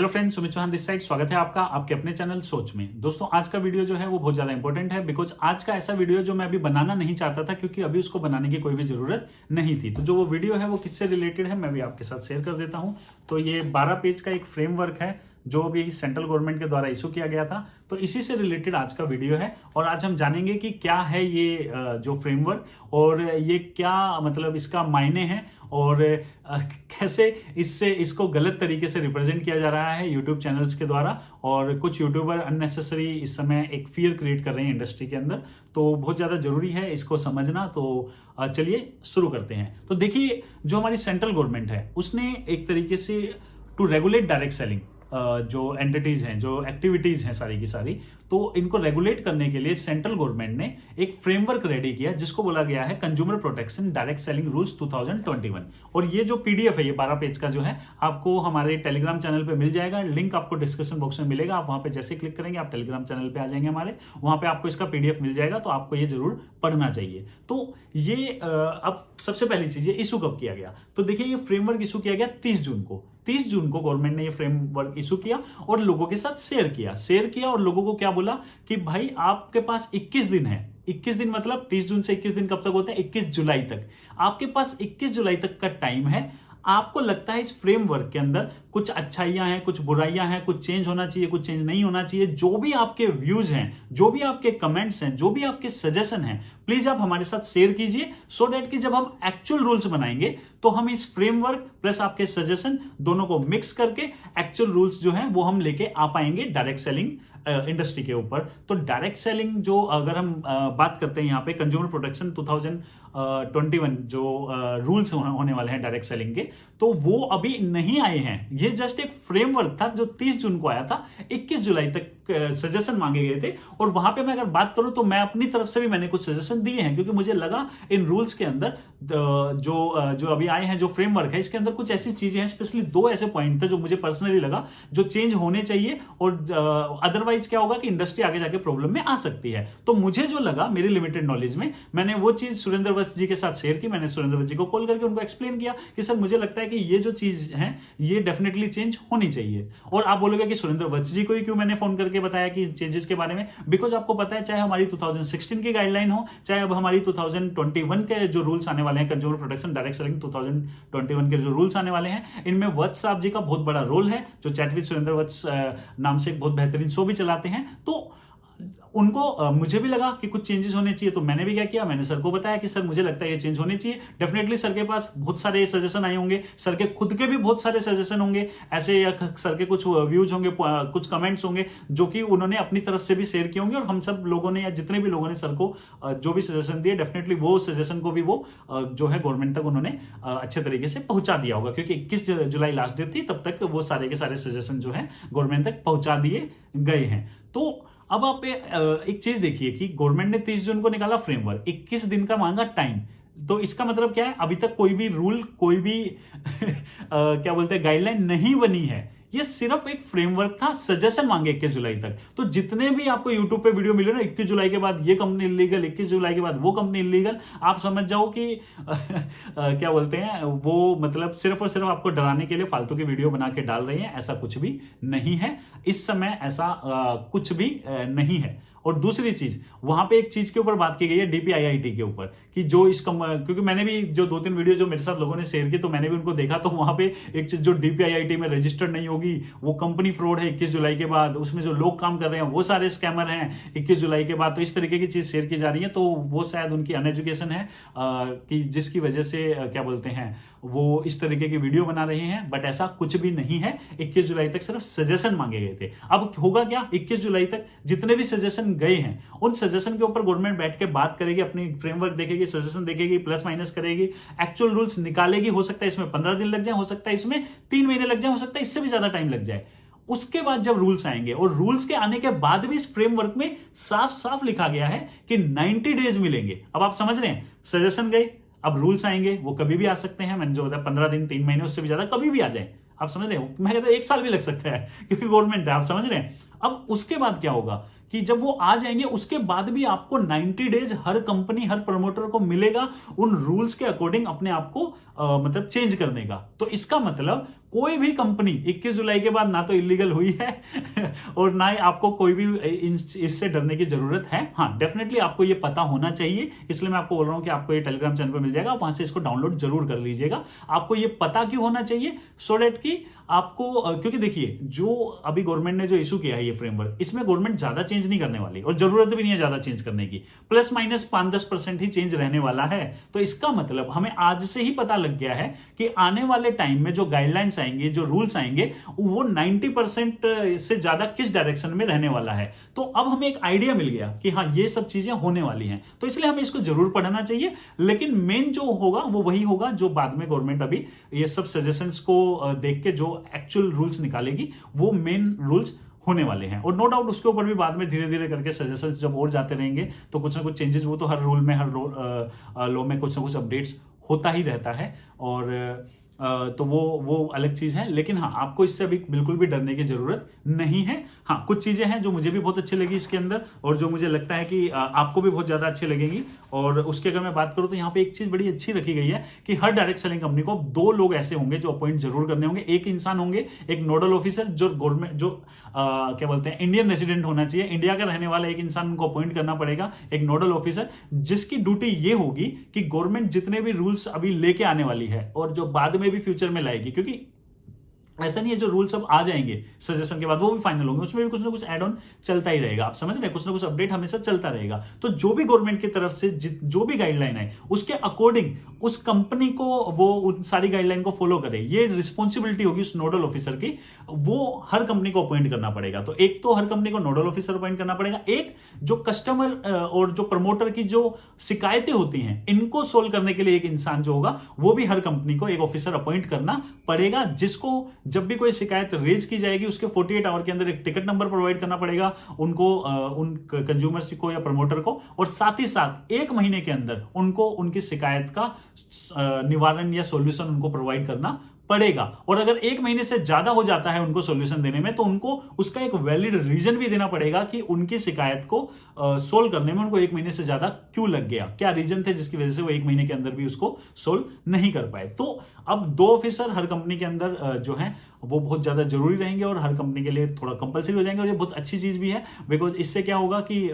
Hello friends, Sumit Chauhan this side. स्वागत है आपका आपके अपने चैनल सोच में। दोस्तों, आज का वीडियो जो है वो बहुत ज्यादा इंपॉर्टेंट है बिकॉज आज का ऐसा वीडियो जो मैं अभी बनाना नहीं चाहता था क्योंकि अभी उसको बनाने की कोई भी जरूरत नहीं थी। तो जो वो वीडियो है वो किससे रिलेटेड है मैं भी आपके साथ शेयर कर देता हूं। तो ये 12 पेज का एक फ्रेमवर्क है जो अभी सेंट्रल गवर्नमेंट के द्वारा इशू किया गया था। तो इसी से रिलेटेड आज का वीडियो है और आज हम जानेंगे कि क्या है ये जो फ्रेमवर्क और ये क्या मतलब इसका मायने है और कैसे इससे इसको गलत तरीके से रिप्रेजेंट किया जा रहा है यूट्यूब चैनल्स के द्वारा। और कुछ यूट्यूबर अननेसेसरी इस समय एक फियर क्रिएट कर रहे हैं इंडस्ट्री के अंदर। तो बहुत ज्यादा जरूरी है इसको समझना। तो चलिए शुरू करते हैं। तो देखिए, जो हमारी सेंट्रल गवर्नमेंट है उसने एक तरीके से टू रेगुलेट डायरेक्ट सेलिंग जो एंटिटीज हैं, जो एक्टिविटीज हैं सारी की सारी, तो इनको रेगुलेट करने के लिए सेंट्रल गवर्नमेंट ने एक फ्रेमवर्क रेडी किया जिसको बोला गया है consumer protection direct selling rules 2021। और ये जो पीडीएफ है, ये 12 पेज का जो है, आपको हमारे टेलीग्राम चैनल पे मिल जाएगा। लिंक आपको डिस्क्रिप्शन बॉक्स में मिलेगा। आप वहां पे जैसे क्लिक करेंगे आप टेलीग्राम चैनल पे आ जाएंगे हमारे, वहां पे आपको इसका पीडीएफ मिल जाएगा। तो आपको ये जरूर पढ़ना चाहिए। तो ये अब सबसे पहली चीज, ये इशू कब किया गया? तो देखिए, ये फ्रेमवर्क इशू किया गया 30 जून को। 30 जून को गवर्नमेंट ने ये फ्रेमवर्क इशू किया और लोगों के साथ शेयर किया और लोगों को क्या बोला कि भाई आपके पास 21 दिन है। 21 दिन मतलब 30 जून से 21 दिन कब तक होते हैं? 21 जुलाई तक। आपके पास 21 जुलाई तक का टाइम है। आपको लगता है इस फ्रेमवर्क के अंदर कुछ अच्छाइयां हैं, कुछ बुराइयां हैं, कुछ चेंज होना चाहिए, कुछ चेंज नहीं होना चाहिए, जो भी आपके व्यूज हैं, जो भी आपके कमेंट्स हैं, जो भी आपके सजेशन हैं, प्लीज आप हमारे साथ शेयर कीजिए सो डेट कि जब हम एक्चुअल रूल्स बनाएंगे तो हम इस फ्रेमवर्क प्लस आपके सजेशन दोनों को मिक्स करके एक्चुअल रूल्स जो हैं वो हम लेके आ पाएंगे डायरेक्ट सेलिंग इंडस्ट्री के ऊपर। तो डायरेक्ट सेलिंग जो अगर हम बात करते हैं यहाँ पे कंज्यूमर प्रोटेक्शन 2021 जो रूल्स होने वाले हैं डायरेक्ट सेलिंग के, तो वो अभी नहीं आए हैं। ये जस्ट एक फ्रेमवर्क था जो 30 जून को आया था। 21 जुलाई तक सजेशन मांगे गए थे और वहां पे मैं अगर बात करूं तो मैं अपनी तरफ से भी मैंने कुछ सजेशन दिए हैं क्योंकि मुझे लगा इन रूल्स के अंदर जो अभी आए हैं, जो फ्रेमवर्क है, इसके अंदर कुछ ऐसी चीजें हैं, स्पेशली 2 ऐसे पॉइंट थे जो मुझे पर्सनली लगा जो चेंज होने चाहिए और अदरवाइज क्या होगा कि इंडस्ट्री आगे जाके प्रॉब्लम में आ सकती है। तो मुझे जो लगा मेरी लिमिटेड नॉलेज में, मैंने वो चीज सुरेंद्र वत्स जी के साथ शेयर की। मैंने सुरेंद्र वत्स जी को कॉल करके उनको एक्सप्लेन किया कि सर मुझे लगता है कि ये जो चीज है ये डेफिनेटली चेंज होनी चाहिए। और आप बोलोगे कि सुरेंद्र वत्स जी को ही क्यों मैंने फोन करके बताया कि चेंजेस के बारे में? बिकॉज आपको पता है, चाहे हमारी 2016 की गाइडलाइन हो, चाहे अब हमारी 2021 के जो रूल्स आने वाले हैं, कंज्यूमर प्रोटेक्शन डायरेक्ट सेलिंग 2021 के जो रूल्स आने वाले हैं, इनमें वत्स साहब जी का बहुत बड़ा रोल है, जो चैट विद सुरेंद्र वत्स नाम से एक बहुत बेहतरीन शो भी चलाते हैं। तो उनको मुझे भी लगा कि कुछ चेंजेस होने चाहिए। तो मैंने भी क्या किया, मैंने सर को बताया कि सर मुझे लगता है ये चेंज होने चाहिए। डेफिनेटली सर के पास बहुत सारे सजेशन आए होंगे, सर के खुद के भी बहुत सारे सजेशन होंगे ऐसे, या सर के कुछ व्यूज होंगे, कुछ कमेंट्स होंगे जो कि उन्होंने अपनी तरफ से भी शेयर किए होंगे। और हम सब लोगों ने या जितने भी लोगों ने सर को जो भी सजेशन दिए, डेफिनेटली वो सजेशन को भी वो जो है गवर्नमेंट तक उन्होंने अच्छे तरीके से पहुंचा दिया होगा क्योंकि 21 जुलाई लास्ट डेट थी। तब तक वो सारे के सारे सजेशन जो है गवर्नमेंट तक पहुंचा दिए गए हैं। तो अब आप एक चीज देखिए कि गवर्नमेंट ने 30 जून को निकाला फ्रेमवर्क, 21 दिन का मांगा टाइम। तो इसका मतलब क्या है? अभी तक कोई भी रूल, कोई भी क्या बोलते हैं, गाइडलाइन नहीं बनी है। ये सिर्फ एक फ्रेमवर्क था, सजेशन मांगे 21 जुलाई तक। तो जितने भी आपको यूट्यूब पे वीडियो मिले ना, 21 जुलाई के बाद ये कंपनी इलीगल, 21 जुलाई के बाद वो कंपनी इलीगल, आप समझ जाओ कि क्या बोलते हैं वो, मतलब सिर्फ और सिर्फ आपको डराने के लिए फालतू की वीडियो बना के डाल रहे हैं। ऐसा कुछ भी नहीं है इस समय, ऐसा कुछ भी नहीं है। और दूसरी चीज, वहां पे एक चीज के ऊपर बात की गई है डीपीआईआईटी के ऊपर कि जो क्योंकि मैंने भी जो 2-3 वीडियो जो मेरे साथ लोगों ने शेयर की तो मैंने भी उनको देखा। तो वहां पे एक चीज, जो डीपीआईआईटी में रजिस्टर्ड नहीं होगी वो कंपनी फ्रॉड है 21 जुलाई के बाद, उसमें जो लोग काम कर रहे हैं वो सारे स्कैमर हैं 21 जुलाई के बाद। तो इस तरीके की चीज शेयर की जा रही है। तो वो शायद उनकी अनएजुकेशन है कि जिसकी वजह से क्या बोलते हैं वो इस तरीके की वीडियो बना रहे हैं। बट ऐसा कुछ भी नहीं है। 21 जुलाई तक सिर्फ सजेशन मांगे गए थे। अब होगा क्या, 21 जुलाई तक जितने भी सजेशन गए हैं उन सजेशन के ऊपर गवर्नमेंट बैठ के बात करेगी, अपनी फ्रेमवर्क देखेगी, सजेशन देखेगी, प्लस माइनस करेगी, एक्चुअल रूल्स निकालेगी। हो सकता है इसमें 15 दिन लग जाए, हो सकता है इसमें 3 महीने लग जाए, हो सकता है इससे भी ज्यादा टाइम लग जाए। उसके बाद जब रूल्स आएंगे, और रूल्स के आने के बाद भी इस फ्रेमवर्क में साफ साफ लिखा गया है कि 90 डेज मिलेंगे। अब आप समझ रहे हैं, सजेशन गए, अब रूल्स आएंगे, वो कभी भी आ सकते हैं। मैंने जो बताया 15 दिन, 3 महीने, उससे भी ज्यादा कभी भी आ जाए। आप समझ रहे हो, मैं कहता हूं 1 साल भी लग सकता है क्योंकि गवर्नमेंट है। आप समझ रहे हैं। अब उसके बाद क्या होगा कि जब वो आ जाएंगे उसके बाद भी आपको 90 डेज हर कंपनी हर प्रमोटर को मिलेगा उन रूल्स के अकॉर्डिंग अपने आप को मतलब चेंज करने का। तो इसका मतलब कोई भी कंपनी 21 जुलाई के बाद ना तो इलीगल हुई है और ना ही आपको कोई भी इससे डरने की जरूरत है। हाँ, डेफिनेटली आपको ये पता होना चाहिए, इसलिए मैं आपको बोल रहा हूं कि आपको ये टेलीग्राम चैनल पे मिल जाएगा, वहां से इसको डाउनलोड जरूर कर लीजिएगा। आपको ये पता क्यों होना चाहिए, सो डेट कि आपको क्योंकि देखिए जो अभी गवर्नमेंट ने जो इशू किया है ये फ्रेमवर्क, इसमें गवर्नमेंट ज्यादा चेंज नहीं करने वाली और जरूरत भी नहीं है ज्यादा चेंज करने की, प्लस माइनस 5-10% ही चेंज रहने वाला है। तो इसका मतलब हमें आज से ही पता लग गया है कि आने वाले टाइम में जो गाइडलाइंस आएंगे, जो रूल्स आएंगे, वो 90% से ज्यादा किस डायरेक्शन में रहने वाला है। तो अब हमें एक आइडिया मिल गया कि हाँ ये सब चीजें होने वाली हैं, तो इसलिए हमें इसको जरूर पढ़ना चाहिए। लेकिन मेन जो होगा वो वही होगा जो बाद में गवर्नमेंट अभी ये सब सजेशंस को देख के जो एक्चुअल रूल्स निकालेगी, वो मेन रूल्स होने वाले हैं। और नो डाउट उसके ऊपर भी बाद में धीरे धीरे करके सजेशंस जब और जाते रहेंगे तो कुछ ना कुछ चेंजेस, वो तो हर रूल में हर लॉ में कुछ ना कुछ अपडेट्स होता ही रहता है। और तो वो अलग चीज है। लेकिन हाँ, आपको इससे अभी बिल्कुल भी डरने की जरूरत नहीं है। हाँ, कुछ चीजें हैं जो मुझे भी बहुत अच्छी लगी इसके अंदर और जो मुझे लगता है कि आपको भी बहुत ज्यादा अच्छी लगेंगी। और उसकी अगर मैं बात करूं तो यहाँ पे एक चीज बड़ी अच्छी रखी गई है कि हर डायरेक्ट सेलिंग कंपनी को 2 लोग ऐसे होंगे जो अपॉइंट जरूर करने होंगे। एक इंसान होंगे, एक नोडल ऑफिसर जो गवर्नमेंट जो क्या बोलते हैं इंडियन रेसिडेंट होना चाहिए, इंडिया का रहने वाला एक इंसान उनको अपॉइंट करना पड़ेगा, एक नोडल ऑफिसर, जिसकी ड्यूटी ये होगी कि गवर्नमेंट जितने भी रूल्स अभी लेके आने वाली है और जो बाद में भी फ्यूचर में लाएगी, क्योंकि ऐसा नहीं है जो रूल्स अब आ जाएंगे सजेशन के बाद वो भी फाइनल होंगे, उसमें भी कुछ ना कुछ एड ऑन चलता ही रहेगा। आप समझ रहे हैं, कुछ ना कुछ अपडेट हमेशा चलता रहेगा। तो जो भी गवर्नमेंट की तरफ से जो भी गाइडलाइन है उसके अकॉर्डिंग उस कंपनी को वो उन सारी गाइडलाइन को फॉलो करे, ये रिस्पॉन्सिबिलिटी होगी उस नोडल ऑफिसर की। वो हर कंपनी को अपॉइंट करना पड़ेगा। तो एक तो हर कंपनी को नोडल ऑफिसर अपॉइंट करना पड़ेगा, एक जो कस्टमर और जो प्रमोटर की जो शिकायतें होती हैं इनको सोल्व करने के लिए एक इंसान जो होगा वो भी हर कंपनी को एक ऑफिसर अपॉइंट करना पड़ेगा, जिसको जब भी कोई शिकायत रेज की जाएगी उसके 48 आवर के अंदर एक टिकट नंबर प्रोवाइड करना पड़ेगा उनको, उन कंज्यूमर्स को या प्रमोटर को, और साथ ही साथ 1 महीने के अंदर उनको उनकी शिकायत का निवारण या सॉल्यूशन उनको प्रोवाइड करना पड़ेगा। और अगर 1 महीने से ज्यादा हो जाता है उनको सॉल्यूशन देने में तो उनको उसका एक वैलिड रीजन भी देना पड़ेगा कि उनकी शिकायत को सोल्व करने में उनको 1 महीने से ज्यादा क्यों लग गया, क्या रीजन थे जिसकी वजह से वो 1 महीने के अंदर भी उसको सोल्व नहीं कर पाए। तो अब 2 ऑफिसर हर कंपनी के अंदर जो है वो बहुत ज्यादा जरूरी रहेंगे और हर कंपनी के लिए थोड़ा कंपलसरी हो जाएंगे। और ये बहुत अच्छी चीज भी है, बिकॉज इससे क्या होगा कि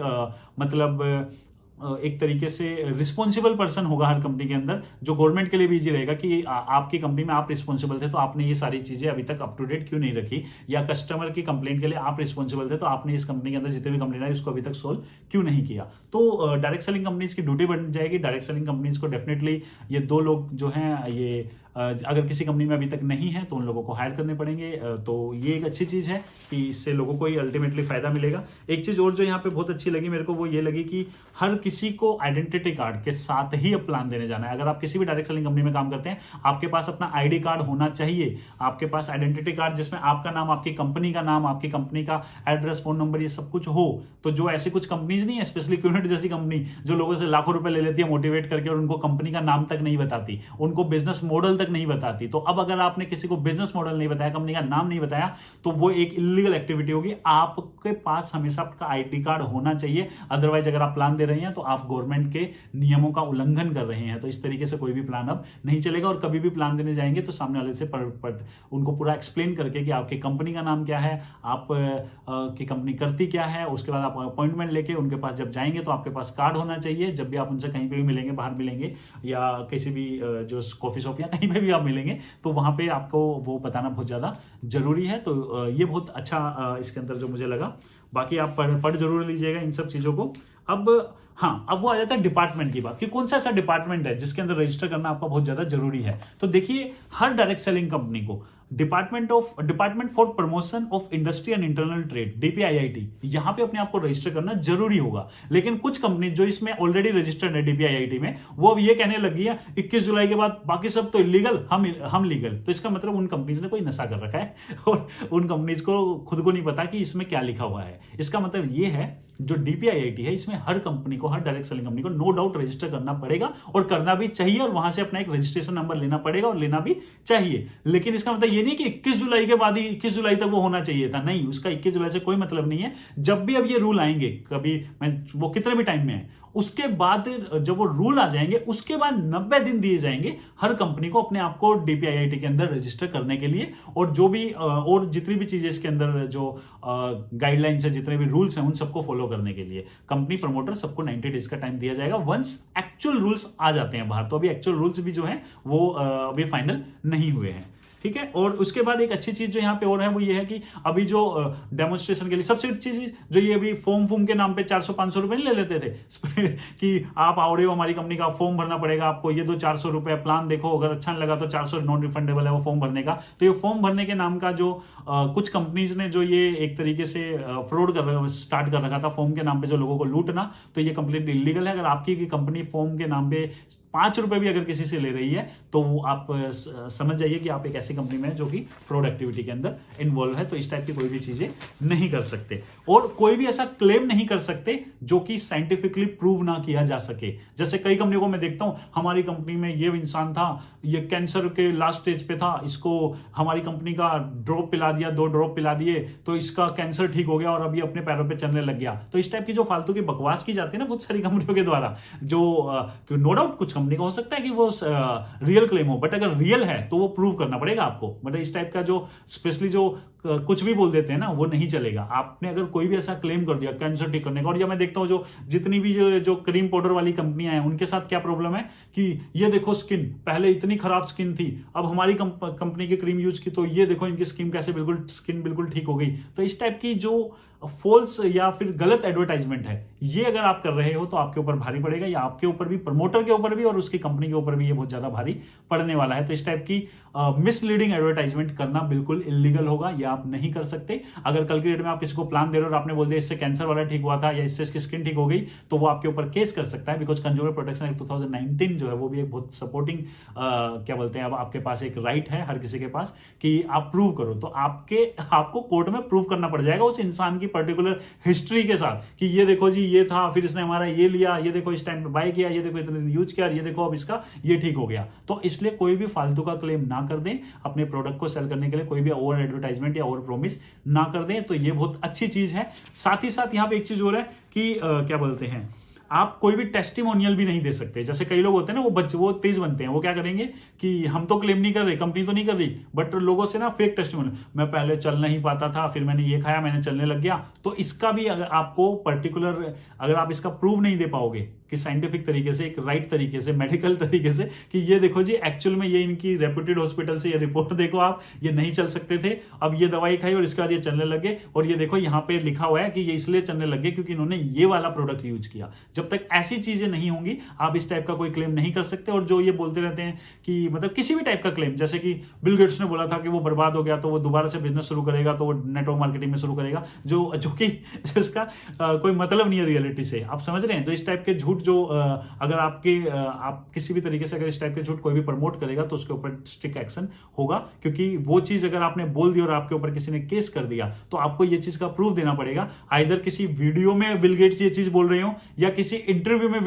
मतलब एक तरीके से रिस्पॉन्सिबल पर्सन होगा हर कंपनी के अंदर, जो गवर्नमेंट के लिए भी इजी रहेगा कि आपकी कंपनी में आप रिस्पॉन्सिबल थे तो आपने ये सारी चीजें अभी तक अप टू डेट क्यों नहीं रखी, या कस्टमर की कंप्लेंट के लिए आप रिस्पॉन्सिबल थे तो आपने इस कंपनी के अंदर जितने भी कंप्लेंट है इसको अभी तक सोल्व क्यों नहीं किया। तो डायरेक्ट सेलिंग कंपनीज की ड्यूटी बन जाएगी। डायरेक्ट सेलिंग कंपनीज को डेफिनेटली ये 2 लोग जो हैं ये अगर किसी कंपनी में अभी तक नहीं है तो उन लोगों को हायर करने पड़ेंगे। तो ये एक अच्छी चीज है कि इससे लोगों को ही अल्टीमेटली फायदा मिलेगा। एक चीज और जो यहाँ पे बहुत अच्छी लगी मेरे को, वो ये लगी कि हर किसी को आइडेंटिटी कार्ड के साथ ही अब प्लान देने जाना है। अगर आप किसी भी डायरेक्ट सेलिंग कंपनी में काम करते हैं आपके पास अपना आईडी कार्ड होना चाहिए, आपके पास आइडेंटिटी कार्ड जिसमें आपका नाम, आपकी कंपनी का नाम, आपकी कंपनी का एड्रेस, फोन नंबर, ये सब कुछ हो। तो जो ऐसी कुछ कंपनीज नहीं है, स्पेशली क्यूनेट जैसी कंपनी जो लोगों से लाखों रुपए ले लेती है मोटिवेट करके और उनको कंपनी का नाम तक नहीं बताती, उनको बिजनेस मॉडल तक नहीं बताती। तो अब अगर आपने किसी को बिजनेस मॉडल नहीं बताया, कंपनी का नाम नहीं बताया, तो वो एक इलीगल एक्टिविटी होगी। आपके पास हमेशा आपका आईडी कार्ड होना चाहिए, अदरवाइज अगर आप प्लान दे रहे हैं तो आप गवर्नमेंट के नियमों का उल्लंघन कर रहे हैं। तो इस तरीके से कोई भी प्लान अब नहीं चलेगा। और कभी भी प्लान देने जाएंगे तो सामने वाले से उनको पूरा एक्सप्लेन करके कि आपकी कंपनी का नाम क्या है, आप की कंपनी करती क्या है, उसके बाद आप अपॉइंटमेंट लेके उनके पास जब जाएंगे तो आपके पास कार्ड होना चाहिए। जब भी आप उनसे कहीं पे भी मिलेंगे, बाहर मिलेंगे या किसी भी जो कॉफी शॉप या कहीं पे भी आप मिलेंगे, तो वहां पे आपको वो बताना बहुत ज्यादा जरूरी है। तो ये बहुत अच्छा इसके अंदर जो मुझे लगा। बाकी आप पढ़ जरूर लीजिएगा इन सब चीजों को। अब हाँ, अब वो आ जाता है डिपार्टमेंट की बात कि कौन सा ऐसा डिपार्टमेंट है जिसके अंदर रजिस्टर करना आपका बहुत ज्यादा जरूरी है। तो देखिए, हर डायरेक्ट सेलिंग कंपनी को department for promotion of industry and internal trade, DPIIT, यहां पे अपने आप को रजिस्टर करना जरूरी होगा। लेकिन कुछ कंपनी जो इसमें ऑलरेडी रजिस्टर्ड है DPIIT में, वो अब ये कहने लगी है 21 जुलाई के बाद बाकी सब तो इलीगल, हम लीगल। तो इसका मतलब उन कंपनीज ने कोई नशा कर रखा है और उन कंपनीज को खुद को नहीं पता कि इसमें क्या लिखा हुआ है। इसका मतलब ये है जो DPIIT है इसमें हर कंपनी को, हर डायरेक्ट सेलिंग कंपनी को नो डाउट रजिस्टर करना पड़ेगा और करना भी चाहिए, और वहां से अपना एक रजिस्ट्रेशन नंबर लेना पड़ेगा और लेना भी चाहिए। लेकिन इसका मतलब ये नहीं कि 21 जुलाई के बाद ही 21 जुलाई तक वो होना चाहिए था, नहीं, उसका 21 जुलाई से कोई मतलब नहीं है। जब भी अब ये रूल आएंगे, कभी वो कितने भी टाइम में है, उसके बाद जब वो रूल आ जाएंगे उसके बाद 90 दिन दिए जाएंगे हर कंपनी को अपने आप को DPIIT के अंदर रजिस्टर करने के लिए, और जो भी और जितनी भी चीजें इसके अंदर जो गाइडलाइंस है, जितने भी रूल्स हैं, उन सबको फॉलो करने के लिए कंपनी प्रमोटर सबको 90 डेज का टाइम दिया जाएगा वंस एक्चुअल रूल्स आ जाते हैं बाहर। तो अभी एक्चुअल रूल्स भी जो है वो अभी फाइनल नहीं हुए हैं, ठीक है। और उसके बाद एक अच्छी चीज जो यहाँ पे और है वो ये है कि अभी जो डेमोन्स्ट्रेशन के लिए सबसे अच्छी चीज जो ये अभी फॉर्म के नाम पे 400-500 रुपए नहीं ले लेते थे कि आप आओ हमारी कंपनी का फॉर्म भरना पड़ेगा आपको, ये दो 400 रुपए, प्लान देखो, अगर अच्छा नहीं लगा तो 400 नॉन रिफंडेबल है वो फॉर्म भरने का। तो ये फॉर्म भरने के नाम का जो कुछ कंपनीज ने जो ये एक तरीके से फ्रॉड स्टार्ट कर रखा था फॉर्म के नाम पे, जो लोगों को लूटना, तो ये कंप्लीटली इलीगल है। अगर आपकी कंपनी फॉर्म के नाम पे 5 रुपए भी अगर किसी से ले रही है तो आप समझ जाइए कि आप एक ऐसी कंपनी में जो कि फ्रॉड एक्टिविटी के अंदर इन्वॉल्व है। तो इस टाइप की कोई भी चीजें नहीं कर सकते, और कोई भी ऐसा क्लेम नहीं कर सकते जो कि साइंटिफिकली प्रूव ना किया जा सके। जैसे कई कंपनियों को मैं देखता हूं, हमारी कंपनी में ये इंसान था, ये कैंसर के लास्ट स्टेज पे था, इसको हमारी कंपनी का ड्रॉप पिला दिया, 2 ड्रॉप पिला दिए तो इसका कैंसर ठीक हो गया और अभी अपने पैरों पे चलने लग गया। तो इस टाइप की जो फालतू की बकवास की जाती है ना बहुत सारी कंपनियों के द्वारा, जो नो डाउट कुछ कंपनी का हो सकता है कि वो रियल क्लेम हो, बट अगर रियल है तो वो प्रूव करना पड़ेगा आपको। मतलब इस टाइप का जो स्पेशली जो कुछ भी बोल देते हैं ना, वो नहीं चलेगा। आपने अगर कोई भी ऐसा क्लेम कर दिया कैंसर ठीक करने का, और या मैं देखता हूं जो जितनी भी जो क्रीम पाउडर वाली कंपनियां हैं उनके साथ क्या प्रॉब्लम है कि ये देखो स्किन, पहले इतनी खराब स्किन थी, अब हमारी कंपनी की क्रीम यूज की तो ये देखो इनकी स्किन कैसे स्किन बिल्कुल ठीक हो गई। तो इस टाइप की जो फॉल्स या फिर गलत एडवर्टाइजमेंट है, ये अगर आप कर रहे हो तो आपके ऊपर भारी पड़ेगा, या आपके ऊपर भी, प्रमोटर के ऊपर भी और उसकी कंपनी के ऊपर भी ये बहुत ज्यादा भारी पड़ने वाला है। तो इस टाइप की मिसलीडिंग एडवर्टाइजमेंट करना बिल्कुल इलीगल होगा, ये आप नहीं कर सकते। अगर कल की डेट में आप किसी को प्लान दे रहे हो और आपने बोल दिया इससे कैंसर वाला ठीक हुआ था या इससे इसकी स्किन ठीक हो गई, तो वो आपके ऊपर केस कर सकता है, बिकॉज कंज्यूमर प्रोटेक्शन एक्ट 2019 जो है वो भी एक बहुत सपोर्टिंग क्या बोलते हैं, अब आपके पास एक राइट है हर किसी के पास कि आप प्रूव करो। तो आपको कोर्ट में प्रूव करना पड़ जाएगा उस इंसान की पर्टिकुलर हिस्ट्री के साथ कि ये देखो जी ये था, फिर इसने हमारा ये लिया, ये देखो इस टाइम पे बाय किया, ये देखो इतने दिन यूज किया, ये देखो अब इसका ये ठीक हो गया। तो इसलिए कोई भी फालतू का क्लेम ना कर दें, अपने प्रोडक्ट को सेल करने के लिए कोई भी ओवर एडवर्टाइजमेंट या ओवर प्रॉमिस ना कर दें। तो ये बहुत अच्छी चीज है। साथ ही साथ यहाँ पे एक चीज और है कि क्या बोलते हैं, आप कोई भी टेस्टिमोनियल भी नहीं दे सकते। जैसे कई लोग होते हैं ना, वो तेज बनते हैं, वो क्या करेंगे कि हम तो क्लेम नहीं कर रहे, कंपनी तो नहीं कर रही, बट लोगों से ना फेक टेस्टिमोनियल, मैं पहले चल नहीं पाता था, फिर मैंने ये खाया, मैंने चलने लग गया। तो इसका भी अगर आपको पर्टिकुलर, अगर आप इसका प्रूफ नहीं दे पाओगे कि साइंटिफिक तरीके से, एक राइट तरीके से, मेडिकल तरीके से कि ये देखो जी एक्चुअल में ये इनकी रेप्यूटेड हॉस्पिटल से ये रिपोर्ट देखो आप, ये नहीं चल सकते थे, अब ये दवाई खाई और इसके बाद ये चलने लगे, और ये देखो यहाँ पे लिखा हुआ है कि ये इसलिए चलने लगे क्योंकि इन्होंने ये वाला प्रोडक्ट यूज किया। जब तक ऐसी चीजें नहीं होंगी आप इस टाइप का कोई क्लेम नहीं कर सकते। और जो ये बोलते रहते हैं कि मतलब किसी भी टाइप का क्लेम, जैसे कि बिल गेट्स ने बोला था कि वो बर्बाद हो गया तो वो दोबारा से बिजनेस शुरू करेगा, तो वो नेटवर्क मार्केटिंग में शुरू करेगा, जो कि जिसका कोई मतलब नहीं है रियलिटी से, आप समझ रहे हैं। तो इस टाइप के झूठ जो अगर आप किसी भी तरीके से अगर इस टाइप के झूठ कोई भी प्रमोट करेगा तो उसके ऊपर स्ट्रिक्ट एक्शन होगा, क्योंकि वो चीज अगर आपने बोल दी और आपके ऊपर किसी ने केस कर दिया तो आपको ये चीज का प्रूफ देना पड़ेगा। आइदर किसी वीडियो में बिल गेट्स ये चीज बोल रहे हो, या किसी इंटरव्यू में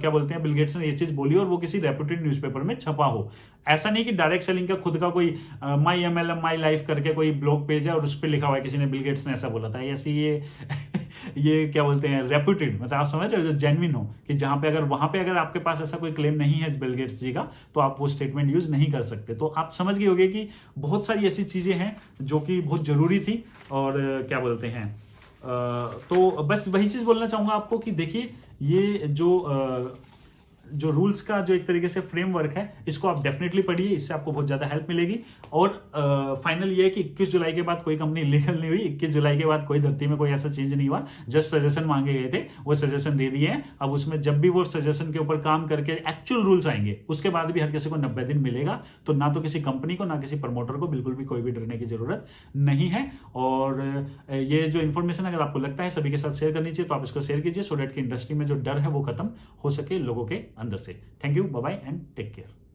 क्या बोलते हैं बिल गेट्स ने ये चीज बोली और वो किसी रेप्यूटेड न्यूज़पेपर में छपा हो। ऐसा नहीं कि डायरेक्ट सेलिंग का खुद का कोई माई MLM माई लाइफ करके कोई ब्लॉग पेज है और उस पर लिखा हुआ है किसी ने बिल गेट्स ने ऐसा बोला था, ऐसी ये क्या बोलते हैं रेप्यूटेड, मतलब आप समझ रहे हो, जो जेन्युइन हो, कि जहां पे अगर वहां पे अगर आपके पास ऐसा कोई क्लेम नहीं है बिल गेट्स जी का, तो आप वो स्टेटमेंट यूज नहीं कर सकते। तो आप समझ गए होंगे कि बहुत सारी ऐसी चीजें हैं जो कि बहुत जरूरी थी। और क्या बोलते हैं, तो बस वही चीज बोलना चाहूंगा आपको कि देखिए ये जो रूल्स का जो एक तरीके से फ्रेमवर्क है, इसको आप डेफिनेटली पढ़िए, इससे आपको बहुत ज्यादा हेल्प मिलेगी। और फाइनल ये है कि 21 जुलाई के बाद कोई कंपनी लीगल नहीं हुई, 21 जुलाई के बाद कोई धरती में कोई ऐसा चीज नहीं हुआ, जस्ट सजेशन मांगे गए थे, वो सजेशन दे दिए हैं। अब उसमें जब भी वो सजेशन के ऊपर काम करके एक्चुअल रूल्स आएंगे उसके बाद भी हर किसी को 90 दिन मिलेगा। तो ना तो किसी कंपनी को ना किसी प्रमोटर को बिल्कुल भी कोई भी डरने की जरूरत नहीं है। और ये जो इन्फॉर्मेशन अगर आपको लगता है सभी के साथ शेयर करनी चाहिए तो आप इसको शेयर कीजिए, सो दैट कि इंडस्ट्री में जो डर है वो खत्म हो सके लोगों के अंदर से। Thank you, bye bye and take care.